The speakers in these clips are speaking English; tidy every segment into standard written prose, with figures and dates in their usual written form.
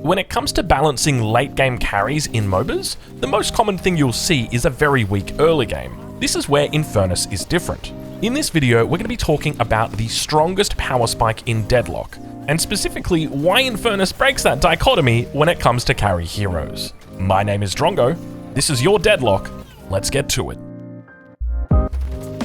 When it comes to balancing late game carries in MOBAs, the most common thing you'll see is a very weak early game. This is where Infernus is different. In this video, we're going to be talking about the strongest power spike in Deadlock, and specifically why Infernus breaks that dichotomy when it comes to carry heroes. My name is Drongo, this is your Deadlock, let's get to it.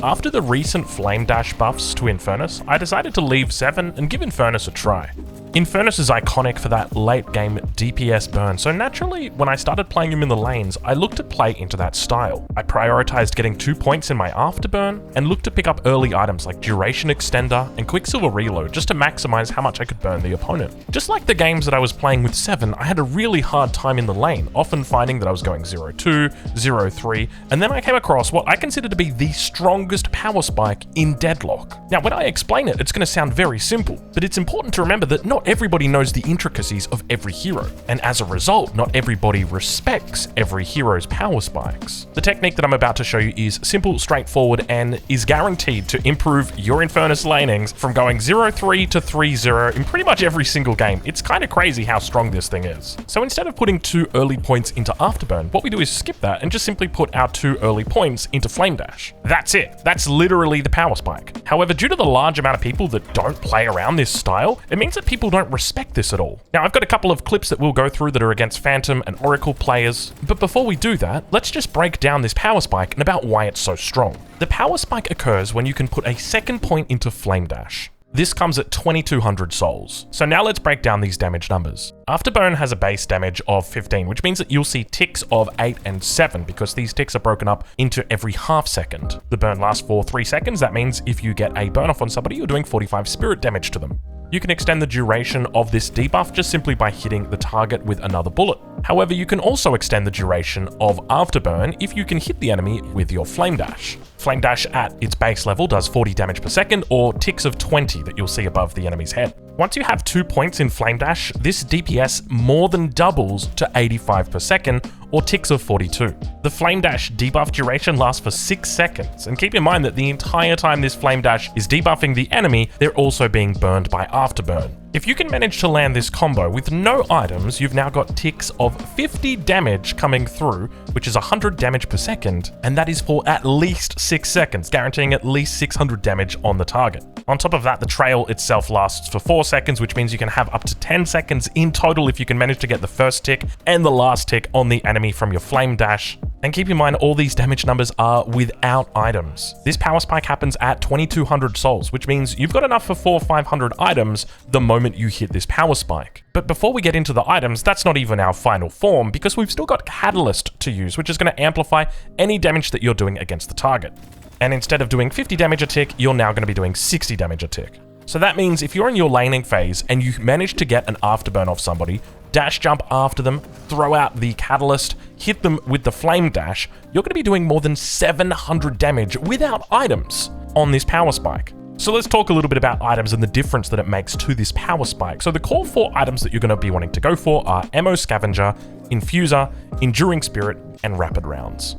After the recent Flame Dash buffs to Infernus, I decided to leave 7 and give Infernus a try. Infernus is iconic for that late game DPS burn, so naturally, when I started playing him in the lanes, I looked to play into that style. I prioritized getting 2 points in my afterburn, and looked to pick up early items like Duration Extender and Quicksilver Reload just to maximize how much I could burn the opponent. Just like the games that I was playing with 7, I had a really hard time in the lane, often finding that I was going 0-2, 0-3, and then I came across what I consider to be the strongest power spike in Deadlock. Now, when I explain it, it's going to sound very simple, but it's important to remember that not everybody knows the intricacies of every hero, and as a result, not everybody respects every hero's power spikes. The technique that I'm about to show you is simple, straightforward, and is guaranteed to improve your Infernus lanings from going 0-3 to 3-0 in pretty much every single game. It's kind of crazy how strong this thing is. So instead of putting 2 early points into Afterburn, what we do is skip that and just simply put our 2 early points into Flame Dash. That's it. That's literally the power spike. However, due to the large amount of people that don't play around this style, it means that people don't respect this at all. Now, I've got a couple of clips that we'll go through that are against Phantom and Oracle players, but before we do that, let's just break down this power spike and about why it's so strong. The power spike occurs when you can put a second point into Flame Dash. This comes at 2200 souls. So now let's break down these damage numbers. Afterburn has a base damage of 15, which means that you'll see ticks of 8 and 7 because these ticks are broken up into every half second. The burn lasts for 3 seconds. That means if you get a burn off on somebody, you're doing 45 spirit damage to them. You can extend the duration of this debuff just simply by hitting the target with another bullet. However, you can also extend the duration of Afterburn if you can hit the enemy with your Flame Dash. Flame Dash at its base level does 40 damage per second, or ticks of 20 that you'll see above the enemy's head. Once you have 2 points in Flame Dash, this DPS more than doubles to 85 per second, or ticks of 42. The Flame Dash debuff duration lasts for 6 seconds, and keep in mind that the entire time this Flame Dash is debuffing the enemy, they're also being burned by Afterburn. If you can manage to land this combo with no items, you've now got ticks of 50 damage coming through, which is 100 damage per second, and that is for at least 6 seconds, guaranteeing at least 600 damage on the target. On top of that, the trail itself lasts for 4 seconds, which means you can have up to 10 seconds in total if you can manage to get the first tick and the last tick on the enemy from your Flame Dash. And keep in mind, all these damage numbers are without items. This power spike happens at 2200 souls, which means you've got enough for 400 or 500 items the moment you hit this power spike. But before we get into the items, that's not even our final form, because we've still got Catalyst to use, which is going to amplify any damage that you're doing against the target. And instead of doing 50 damage a tick, you're now going to be doing 60 damage a tick. So that means if you're in your laning phase and you manage to get an afterburn off somebody, dash jump after them, throw out the Catalyst, hit them with the Flame Dash, you're going to be doing more than 700 damage without items on this power spike. So let's talk a little bit about items and the difference that it makes to this power spike. So the core 4 items that you're going to be wanting to go for are Ammo Scavenger, Infuser, Enduring Spirit, and Rapid Rounds.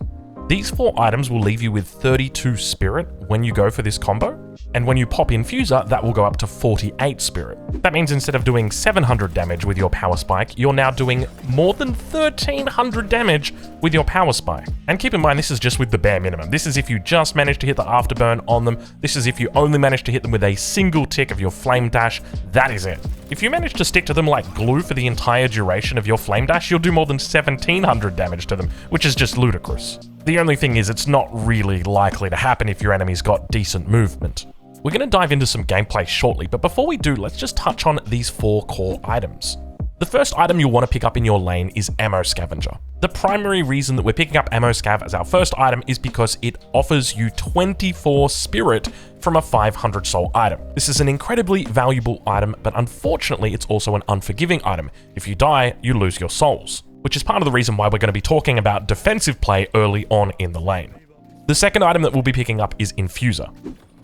These 4 items will leave you with 32 spirit when you go for this combo, and when you pop Infuser, that will go up to 48 spirit. That means instead of doing 700 damage with your power spike, you're now doing more than 1300 damage with your power spike. And keep in mind, this is just with the bare minimum. This is if you just manage to hit the afterburn on them. This is if you only manage to hit them with a single tick of your Flame Dash. That is it. If you manage to stick to them like glue for the entire duration of your Flame Dash, you'll do more than 1700 damage to them, which is just ludicrous. The only thing is, it's not really likely to happen if your enemy's got decent movement. We're going to dive into some gameplay shortly, but before we do, let's just touch on these 4 core items. The first item you'll want to pick up in your lane is Ammo Scavenger. The primary reason that we're picking up Ammo Scav as our first item is because it offers you 24 spirit from a 500 soul item. This is an incredibly valuable item, but unfortunately it's also an unforgiving item. If you die, you lose your souls, which is part of the reason why we're going to be talking about defensive play early on in the lane. The second item that we'll be picking up is Infuser.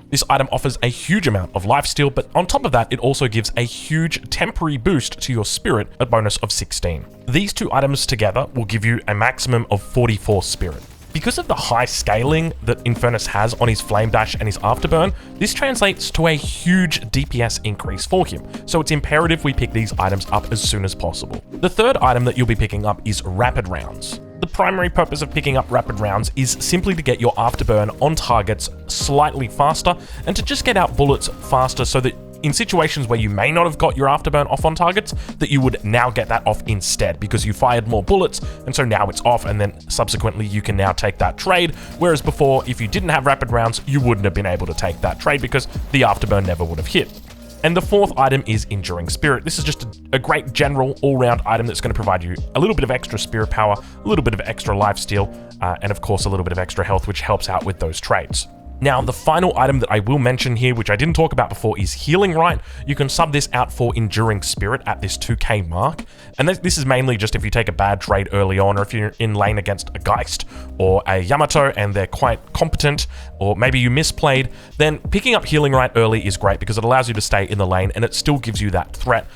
This item offers a huge amount of lifesteal, but on top of that, it also gives a huge temporary boost to your spirit, a bonus of 16. These 2 items together will give you a maximum of 44 spirit. Because of the high scaling that Infernus has on his Flame Dash and his Afterburn, this translates to a huge DPS increase for him, so it's imperative we pick these items up as soon as possible. The third item that you'll be picking up is Rapid Rounds. The primary purpose of picking up Rapid Rounds is simply to get your Afterburn on targets slightly faster and to just get out bullets faster so that in situations where you may not have got your Afterburn off on targets, that you would now get that off instead because you fired more bullets, and so now it's off, and then subsequently you can now take that trade, whereas before, if you didn't have Rapid Rounds, you wouldn't have been able to take that trade because the Afterburn never would have hit. And the fourth item is Enduring Spirit. This is just a great general all-round item that's going to provide you a little bit of extra spirit power, a little bit of extra lifesteal, and of course a little bit of extra health, which helps out with those trades. Now, the final item that I will mention here, which I didn't talk about before, is Healing Right. You can sub this out for Enduring Spirit at this 2k mark. And this is mainly just if you take a bad trade early on, or if you're in lane against a Geist or a Yamato and they're quite competent, or maybe you misplayed, then picking up Healing Right early is great because it allows you to stay in the lane and it still gives you that threat.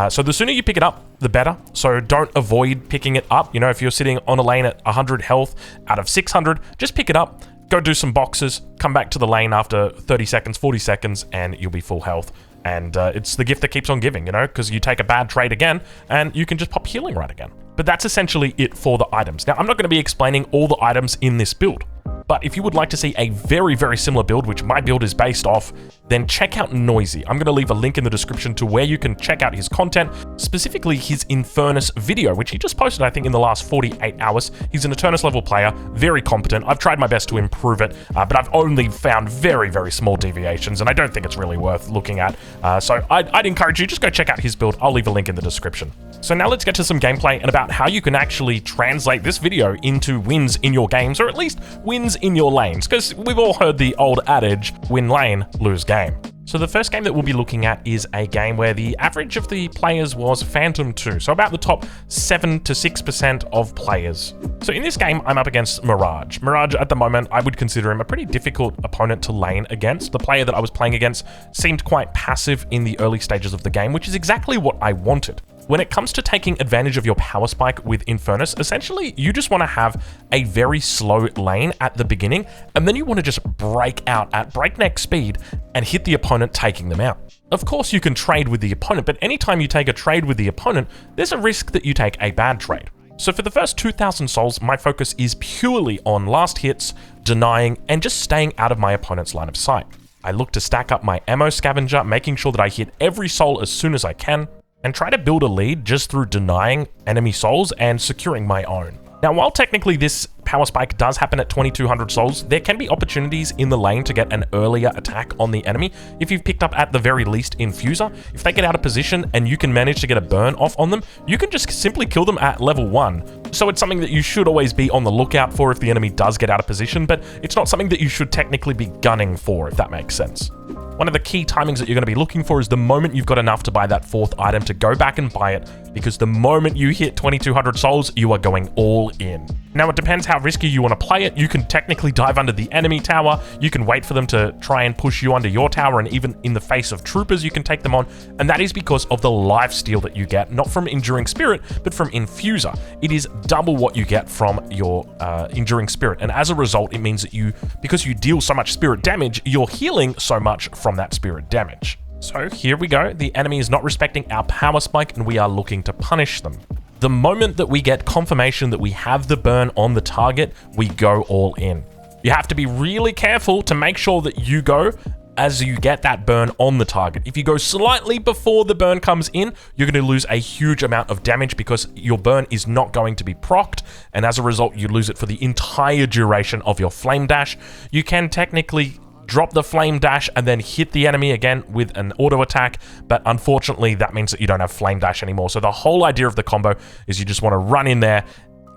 So the sooner you pick it up, the better. So don't avoid picking it up. You know, if you're sitting on a lane at 100 health out of 600, just pick it up. Go do some boxes, come back to the lane after 30 seconds, 40 seconds, and you'll be full health. And it's the gift that keeps on giving, you know, because you take a bad trade again, and you can just pop Healing Right again. But that's essentially it for the items. Now, I'm not going to be explaining all the items in this build, but if you would like to see a very, very similar build, which my build is based off, then check out Noisy. I'm going to leave a link in the description to where you can check out his content, specifically his Infernus video, which he just posted, I think, in the last 48 hours. He's an Eternus level player, very competent. I've tried my best to improve it, but I've only found very, very small deviations, and I don't think it's really worth looking at. So I'd encourage you, just go check out his build. I'll leave a link in the description. So now let's get to some gameplay and about how you can actually translate this video into wins in your games, or at least wins in your lanes, because we've all heard the old adage, win lane, lose game. So the first game that we'll be looking at is a game where the average of the players was Phantom 2, so about the top 7 to 6% of players. So in this game, I'm up against Mirage. Mirage, at the moment, I would consider him a pretty difficult opponent to lane against. The player that I was playing against seemed quite passive in the early stages of the game, which is exactly what I wanted. When it comes to taking advantage of your power spike with Infernus, essentially you just want to have a very slow lane at the beginning, and then you want to just break out at breakneck speed and hit the opponent, taking them out. Of course you can trade with the opponent, but anytime you take a trade with the opponent, there's a risk that you take a bad trade. So for the first 2,000 souls, my focus is purely on last hits, denying, and just staying out of my opponent's line of sight. I look to stack up my ammo scavenger, making sure that I hit every soul as soon as I can, and try to build a lead just through denying enemy souls and securing my own. Now, while technically this power spike does happen at 2200 souls, there can be opportunities in the lane to get an earlier attack on the enemy. If you've picked up at the very least Infuser, if they get out of position and you can manage to get a burn off on them, you can just simply kill them at level 1. So it's something that you should always be on the lookout for if the enemy does get out of position, but it's not something that you should technically be gunning for, if that makes sense. One of the key timings that you're going to be looking for is the moment you've got enough to buy that fourth item to go back and buy it, because the moment you hit 2200 souls, you are going all in. Now, it depends how risky you want to play it. You can technically dive under the enemy tower, you can wait for them to try and push you under your tower, and even in the face of troopers, you can take them on, and that is because of the lifesteal that you get, not from Enduring Spirit, but from Infuser. It is double what you get from your Enduring Spirit, and as a result, it means that because you deal so much spirit damage, you're healing so much from that spirit damage. So here we go, the enemy is not respecting our power spike, and we are looking to punish them. The moment that we get confirmation that we have the burn on the target, we go all in. You have to be really careful to make sure that you go as you get that burn on the target. If you go slightly before the burn comes in, you're going to lose a huge amount of damage because your burn is not going to be procced, and as a result, you lose it for the entire duration of your flame dash. You can technically drop the flame dash and then hit the enemy again with an auto attack, but unfortunately that means that you don't have flame dash anymore. So the whole idea of the combo is you just want to run in there,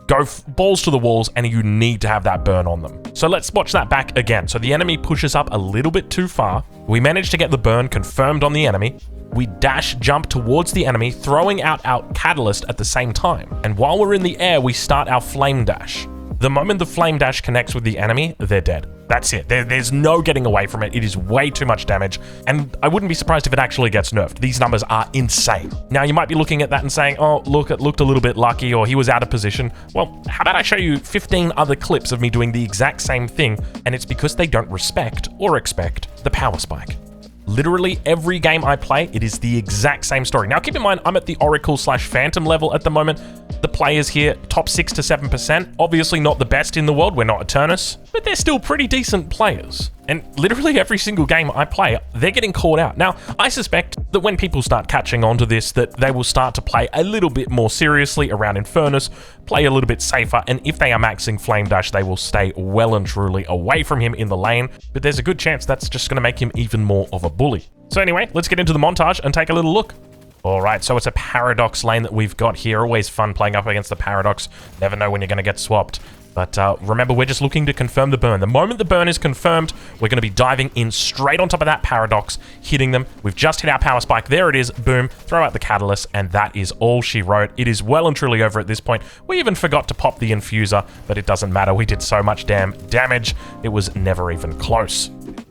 go balls to the walls, and you need to have that burn on them. So let's watch that back again. So the enemy pushes up a little bit too far. We manage to get the burn confirmed on the enemy. We dash jump towards the enemy, throwing out our catalyst at the same time. And while we're in the air, we start our flame dash. The moment the flame dash connects with the enemy, they're dead. That's it. There's no getting away from it. It is way too much damage, and I wouldn't be surprised if it actually gets nerfed. These numbers are insane. Now, you might be looking at that and saying, oh, look, it looked a little bit lucky, or he was out of position. Well, how about I show you 15 other clips of me doing the exact same thing, and it's because they don't respect or expect the power spike. Literally every game I play, it is the exact same story. Now, keep in mind, I'm at the Oracle/Phantom level at the moment. The players here, top 6 to 7%. Obviously not the best in the world, we're not Eternus, but they're still pretty decent players. And literally every single game I play, they're getting called out. Now, I suspect that when people start catching on to this, that they will start to play a little bit more seriously around Infernus, play a little bit safer, and if they are maxing Flame Dash, they will stay well and truly away from him in the lane, but there's a good chance that's just going to make him even more of a bully. So anyway, let's get into the montage and take a little look. Alright, so it's a Paradox lane that we've got here. Always fun playing up against the Paradox. Never know when you're going to get swapped. But remember, we're just looking to confirm the burn. The moment the burn is confirmed, we're going to be diving in straight on top of that Paradox, hitting them. We've just hit our power spike. There it is. Boom. Throw out the Catalyst, and that is all she wrote. It is well and truly over at this point. We even forgot to pop the Infuser, but it doesn't matter. We did so much damn damage. It was never even close.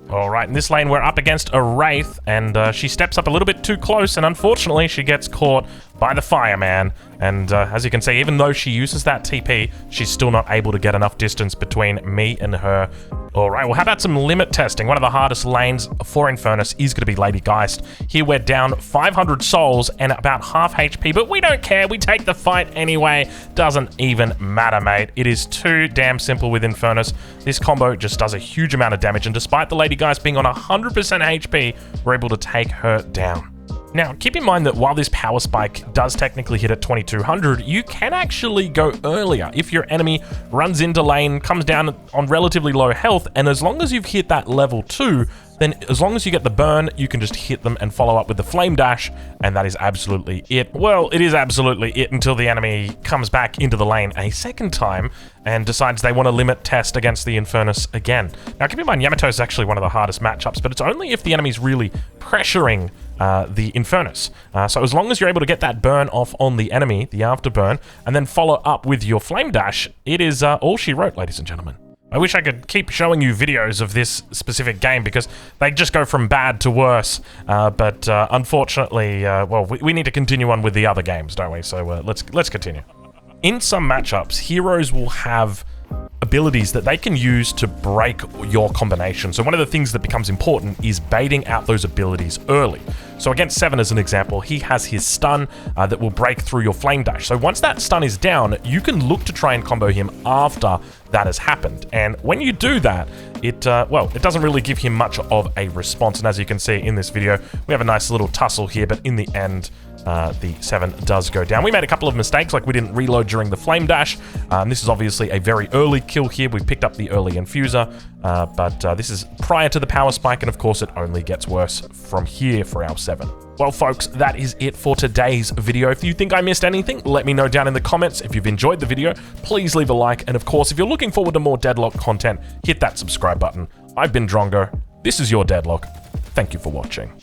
Alright, in this lane we're up against a Wraith, and she steps up a little bit too close, and unfortunately she gets caught by the Fireman. And as you can see, even though she uses that TP, she's still not able to get enough distance between me and her. Alright, well, how about some limit testing? One of the hardest lanes for Infernus is going to be Lady Geist. Here we're down 500 souls and about half HP, but we don't care. We take the fight anyway. Doesn't even matter, mate. It is too damn simple with Infernus. This combo just does a huge amount of damage, and despite the Lady Geist being on 100% HP, we're able to take her down. Now, keep in mind that while this power spike does technically hit at 2200, you can actually go earlier if your enemy runs into lane, comes down on relatively low health, and as long as you've hit that level 2, then as long as you get the burn, you can just hit them and follow up with the Flame Dash, and that is absolutely it. Well, it is absolutely it until the enemy comes back into the lane a second time and decides they want to limit test against the Infernus again. Now, keep in mind, Yamato is actually one of the hardest matchups, but it's only if the enemy's really pressuring the Infernus. So as long as you're able to get that burn off on the enemy, the afterburn, and then follow up with your Flame Dash, it is all she wrote, ladies and gentlemen. I wish I could keep showing you videos of this specific game because they just go from bad to worse. But unfortunately, well, we need to continue on with the other games, don't we? So let's continue. In some matchups, heroes will have abilities that they can use to break your combination. So one of the things that becomes important is baiting out those abilities early. So against Seven, as an example, he has his stun that will break through your Flame Dash. So once that stun is down, you can look to try and combo him after that has happened. And when you do that, it doesn't really give him much of a response. And as you can see in this video, we have a nice little tussle here, but in the end, the Seven does go down. We made a couple of mistakes, like we didn't reload during the Flame Dash. This is obviously a very early kill here. We've picked up the early Infuser, but this is prior to the power spike, and of course it only gets worse from here for our Seven. Well, folks, that is it for today's video. If you think I missed anything, let me know down in the comments. If you've enjoyed the video, please leave a like, and of course, if you're looking forward to more Deadlock content, hit that subscribe button. I've been Drongo. This is your Deadlock. Thank you for watching.